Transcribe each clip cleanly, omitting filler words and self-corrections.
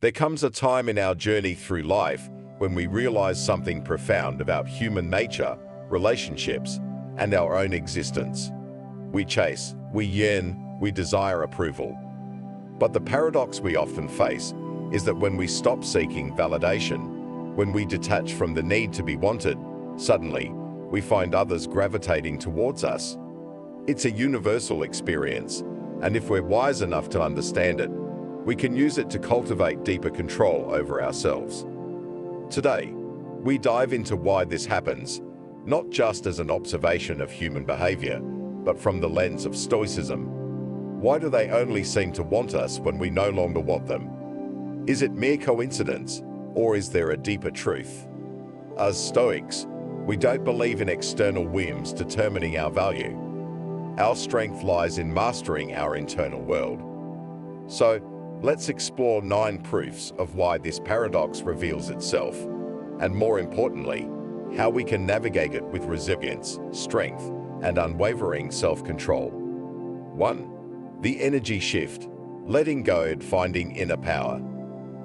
There comes a time in our journey through life when we realize something profound about human nature, relationships, and our own existence. We chase, we yearn, we desire approval. But the paradox we often face is that when we stop seeking validation, when we detach from the need to be wanted, suddenly we find others gravitating towards us. It's a universal experience, and if we're wise enough to understand it, we can use it to cultivate deeper control over ourselves. Today, we dive into why this happens, not just as an observation of human behavior, but from the lens of Stoicism. Why do they only seem to want us when we no longer want them? Is it mere coincidence, or is there a deeper truth? As Stoics, we don't believe in external whims determining our value. Our strength lies in mastering our internal world. So, let's explore 9 proofs of why this paradox reveals itself, and more importantly, how we can navigate it with resilience, strength, and unwavering self-control. 1. The energy shift, letting go and finding inner power.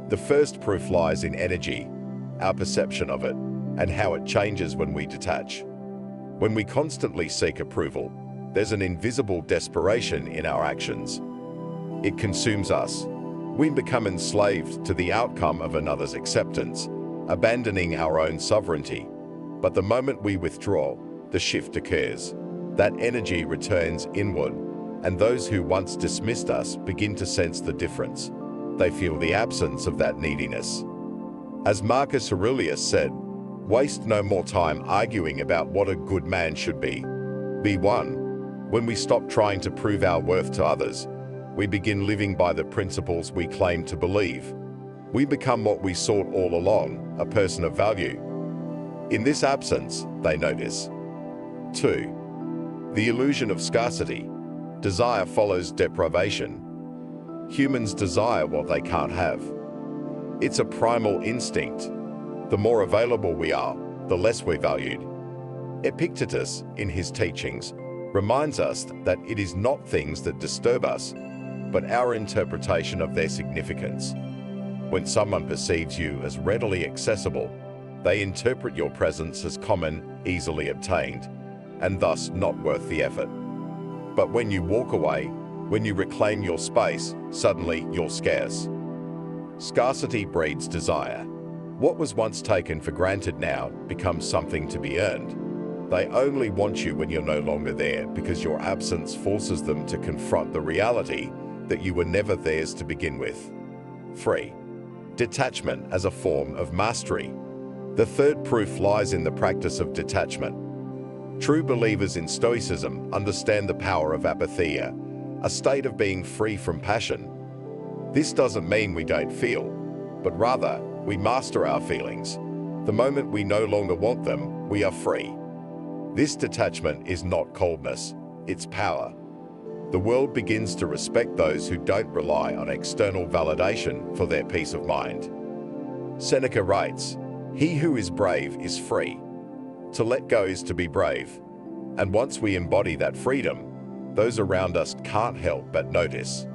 The first proof lies in energy, our perception of it, and how it changes when we detach. When we constantly seek approval, there's an invisible desperation in our actions. It consumes us. We become enslaved to the outcome of another's acceptance, abandoning our own sovereignty. But the moment we withdraw, the shift occurs. That energy returns inward, and those who once dismissed us begin to sense the difference. They feel the absence of that neediness. As Marcus Aurelius said, "Waste no more time arguing about what a good man should be. Be one." When we stop trying to prove our worth to others, we begin living by the principles we claim to believe. We become what we sought all along, a person of value. In this absence, they notice. 2. The illusion of scarcity. Desire follows deprivation. Humans desire what they can't have. It's a primal instinct. The more available we are, the less we're valued. Epictetus, in his teachings, reminds us that it is not things that disturb us, but our interpretation of their significance. When someone perceives you as readily accessible, they interpret your presence as common, easily obtained, and thus not worth the effort. But when you walk away, when you reclaim your space, suddenly you're scarce. Scarcity breeds desire. What was once taken for granted now becomes something to be earned. They only want you when you're no longer there because your absence forces them to confront the reality that you were never theirs to begin with. 3. Detachment as a form of mastery. The third proof lies in the practice of detachment. True believers in Stoicism understand the power of apatheia, a state of being free from passion. This doesn't mean we don't feel, but rather we master our feelings. The moment we no longer want them, we are free. This detachment is not coldness, it's power. The world begins to respect those who don't rely on external validation for their peace of mind. Seneca writes, "He who is brave is free. To let go is to be brave." And once we embody that freedom, those around us can't help but notice.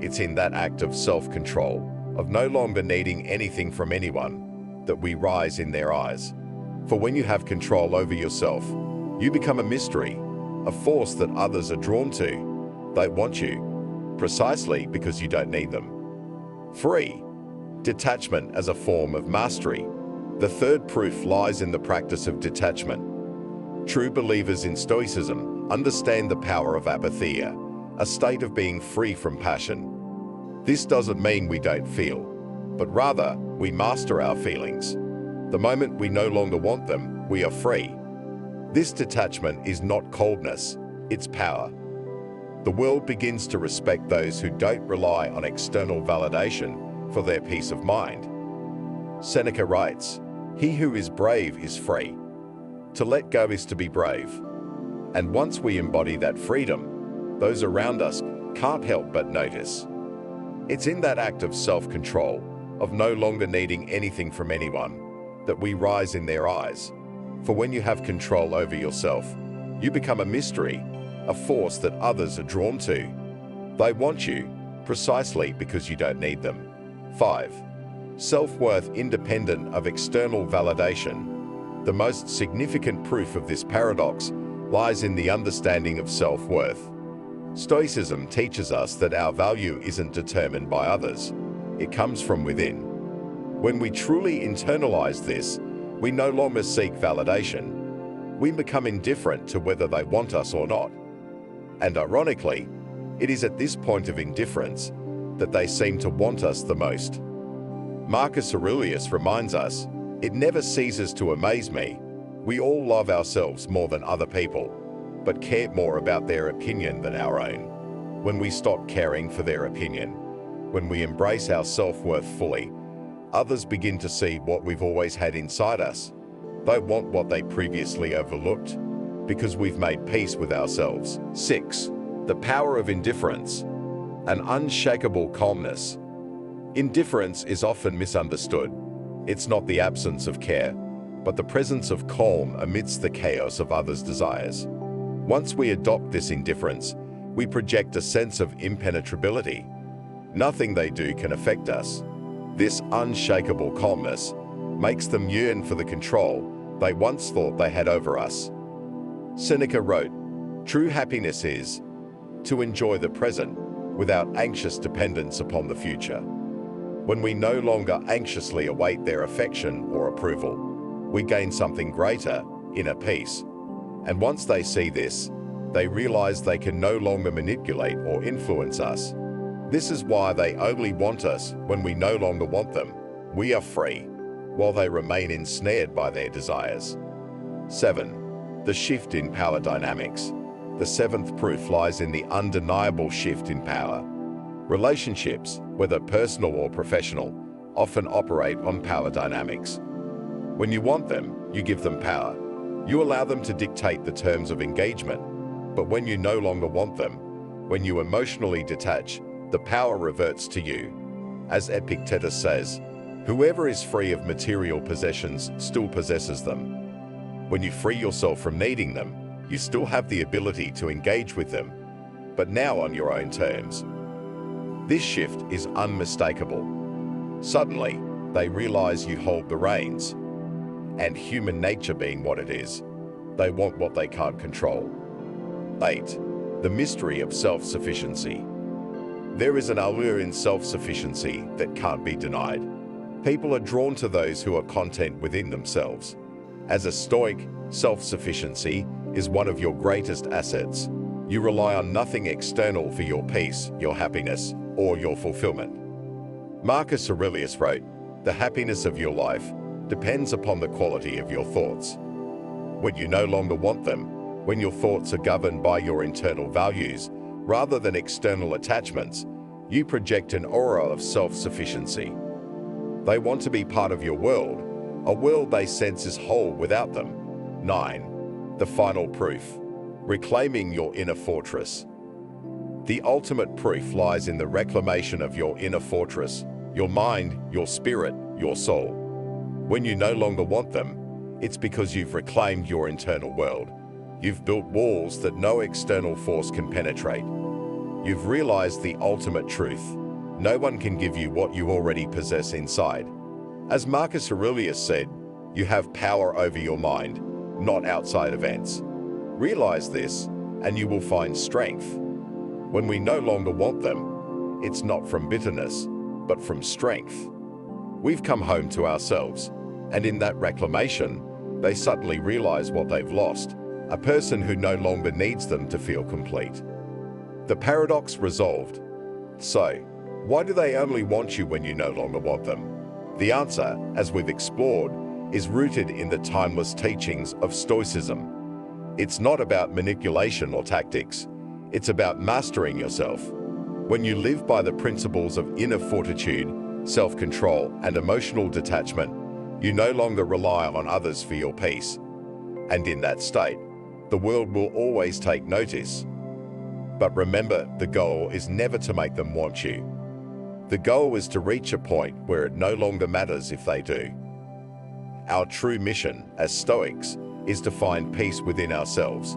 It's in that act of self-control, of no longer needing anything from anyone, that we rise in their eyes. For when you have control over yourself, you become a mystery, a force that others are drawn to. They want you, precisely because you don't need them. 3. Detachment as a form of mastery. The third proof lies in the practice of detachment. True believers in Stoicism understand the power of apatheia, a state of being free from passion. This doesn't mean we don't feel, but rather we master our feelings. The moment we no longer want them, we are free. This detachment is not coldness, it's power. The world begins to respect those who don't rely on external validation for their peace of mind. Seneca writes, "He who is brave is free. To let go is to be brave." And once we embody that freedom, those around us can't help but notice. It's in that act of self-control, of no longer needing anything from anyone, that we rise in their eyes. For when you have control over yourself, you become a mystery, a force that others are drawn to. They want you, precisely because you don't need them. 5. Self-worth independent of external validation. The most significant proof of this paradox lies in the understanding of self-worth. Stoicism teaches us that our value isn't determined by others. It comes from within. When we truly internalize this, we no longer seek validation. We become indifferent to whether they want us or not. And ironically, it is at this point of indifference that they seem to want us the most. Marcus Aurelius reminds us, "It never ceases to amaze me. We all love ourselves more than other people, but care more about their opinion than our own." When we stop caring for their opinion, when we embrace our self-worth fully, others begin to see what we've always had inside us. They want what they previously overlooked, because we've made peace with ourselves. 6. The power of indifference. An unshakable calmness. Indifference is often misunderstood. It's not the absence of care, but the presence of calm amidst the chaos of others' desires. Once we adopt this indifference, we project a sense of impenetrability. Nothing they do can affect us. This unshakable calmness makes them yearn for the control they once thought they had over us. Seneca wrote, "True happiness is to enjoy the present without anxious dependence upon the future." When we no longer anxiously await their affection or approval, we gain something greater, inner peace. And once they see this, they realize they can no longer manipulate or influence us. This is why they only want us when we no longer want them. We are free, while they remain ensnared by their desires. 7. The shift in power dynamics. The seventh proof lies in the undeniable shift in power. Relationships, whether personal or professional, often operate on power dynamics. When you want them, you give them power. You allow them to dictate the terms of engagement. But when you no longer want them, when you emotionally detach, the power reverts to you. As Epictetus says, "Whoever is free of material possessions still possesses them." When you free yourself from needing them, you still have the ability to engage with them, but now on your own terms. This shift is unmistakable. Suddenly, they realize you hold the reins. And human nature being what it is, they want what they can't control. 8. The mystery of self-sufficiency. There is an allure in self-sufficiency that can't be denied. People are drawn to those who are content within themselves. As a Stoic, self-sufficiency is one of your greatest assets. You rely on nothing external for your peace, your happiness, or your fulfillment. Marcus Aurelius wrote, "The happiness of your life depends upon the quality of your thoughts." When you no longer want them, when your thoughts are governed by your internal values rather than external attachments, you project an aura of self-sufficiency. They want to be part of your world, a world they sense is whole without them. 9. The final proof. Reclaiming your inner fortress. The ultimate proof lies in the reclamation of your inner fortress, your mind, your spirit, your soul. When you no longer want them, it's because you've reclaimed your internal world. You've built walls that no external force can penetrate. You've realized the ultimate truth. No one can give you what you already possess inside. As Marcus Aurelius said, you have power over your mind, not outside events. Realize this, and you will find strength. When we no longer want them, it's not from bitterness, but from strength. We've come home to ourselves, and in that reclamation, they suddenly realize what they've lost, a person who no longer needs them to feel complete. The paradox resolved. So, why do they only want you when you no longer want them? The answer, as we've explored, is rooted in the timeless teachings of Stoicism. It's not about manipulation or tactics. It's about mastering yourself. When you live by the principles of inner fortitude, self-control, and emotional detachment, you no longer rely on others for your peace. And in that state, the world will always take notice. But remember, the goal is never to make them want you. The goal is to reach a point where it no longer matters if they do. Our true mission, as Stoics, is to find peace within ourselves,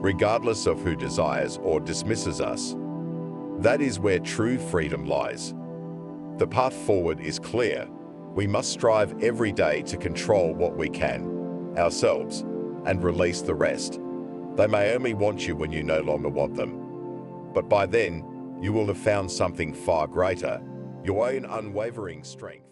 regardless of who desires or dismisses us. That is where true freedom lies. The path forward is clear. We must strive every day to control what we can, ourselves, and release the rest. They may only want you when you no longer want them. But by then, you will have found something far greater, your own unwavering strength.